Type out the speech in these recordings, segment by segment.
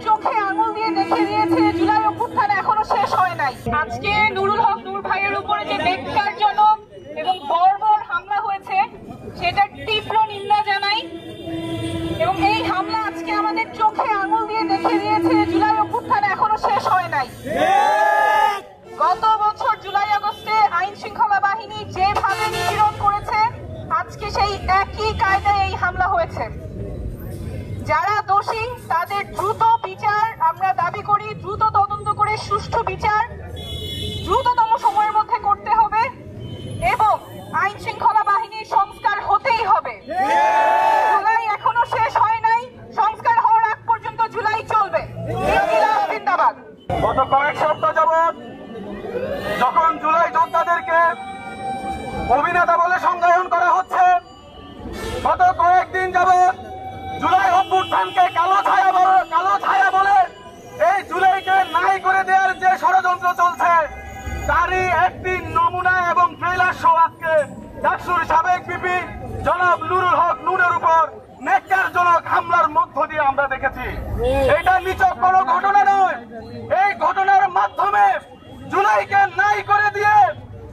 চোখে আঙুল দিয়ে দেখিয়ে দিয়েছে জুলাই অভ্যুত্থান এখনো শেষ হয় নাই। আজকে নুরুল হক নূর ভাইয়ের উপরে যে বেকারজনক এবং বর্বর হামলা হয়েছে সেটার তীব্র নিন্দা জানাই এবং এই হামলা আজকে আমাদের চোখে আঙুল দিয়ে দেখিয়ে দিয়েছে জুলাই অভ্যুত্থান এখনো শেষ হয় নাই। গত বছর জুলাই আগস্টে আইন শৃঙ্খলা বাহিনী যেভাবে নিপীড়ন করেছে আজকে সেই একই কায়দায় এই হামলা হয়েছে। যারা দোষী তাদের দ্রুত বিচার আমরা দাবি করি, দ্রুত তদন্ত করে সুষ্ঠু বিচার দ্রুততম সময়ের মধ্যে করতে হবে এবং আইন শৃঙ্খলা বাহিনীর সংস্কার হতেই হবে। জুলাই এখনো শেষ হয় নাই, সংস্কার হওয়ার আগ পর্যন্ত জুলাই চলবে। জিন্দাবাদ। গত কয়েক সপ্তাহ যাবৎ যখন জুলাই যোদ্ধাদেরকে অভিনেতা বলে সংজ্ঞায়ন করা হচ্ছে, গত কয়েকদিন যাবৎ জুলাই অভ্যুত্থানকে কালো ছায়া বলে এই জুলাইকে নাই করে দেওয়ার যে ষড়যন্ত্র চলছে তারই একটি নমুনা এবং ট্রেলার শো আজকে ডাকসুর সাবেক বিপি জনাব নুরুল হক নূরের উপর ন্যাক্কারজনক হামলার মধ্য দিয়ে আমরা দেখেছি। এটা নিছক কোনো ঘটনা নয়। এই ঘটনার মাধ্যমে জুলাইকে নাই করে দিয়ে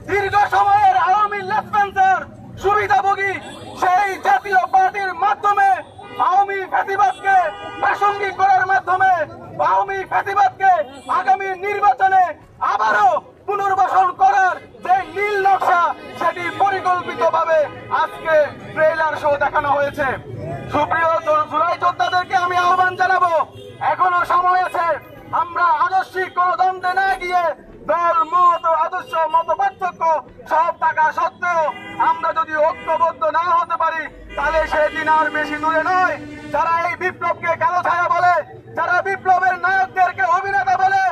দীর্ঘ সময়ের আওয়ামী লেফটেন্যান্টের সুবিধাভোগী সেই জাতীয় পার্টির মাধ্যমে আওয়ামী ফ্যাসিবাদকে প্রাসঙ্গিক করার মাধ্যমে আওয়ামী ফ্যাসিবাদকে আগামী নির্বাচনে আবারও পুনর্বাসন করার যে নীল নকশা সেটি পরিকল্পিতভাবে আজকে ট্রেলার শো দেখানো হয়েছে। সুপ্রিয় জুলাই যোদ্ধাদেরকে আমি আহ্বান জানাবো, এখনো সময় আছে। আমরা আদর্শিক কোন দ্বন্দ্বে না গিয়ে দল মত ও আদর্শ মত পার্থক্য সব থাকা সত্ত্বেও আমরা যদি ঐক্যবদ্ধ না হতে পারি তাহলে সেদিন আর বেশি দূরে নয়। যারা এই বিপ্লবকে কালো ছায়া বলে, যারা বিপ্লবের নায়কদেরকে অভিনেতা বলে,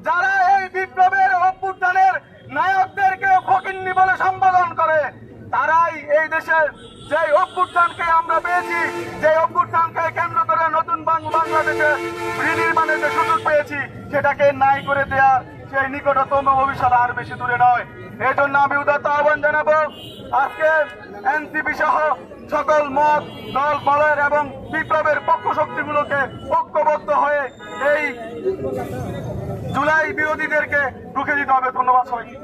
যারা এই বিপ্লবের অভ্যুত্থানের নায়কদেরকে ফকিন্নি বলে সম্বোধন করে, তারাই এই দেশের যে অভ্যুত্থানকে আমরা পেয়েছি, যে অভ্যুত্থানকে কেন্দ্র করে নতুন বাংলাদেশে বিনির্মাণের যে সুযোগ পেয়েছি সেটাকে নাই করে দেওয়ার সেই নিকটতম ভবিষ্যৎ আর বেশি দূরে নয়। এই জন্য আমি উদাত্ত আহ্বান জানাবো আজকে এনসিপি সহ সকল মত দল বলের এবং বিপ্লবের পক্ষ শক্তিগুলোকে ঐক্যবদ্ধ হয়ে এই জুলাই বিরোধীদেরকে রুখে দিতে হবে। ধন্যবাদ সবাইকে।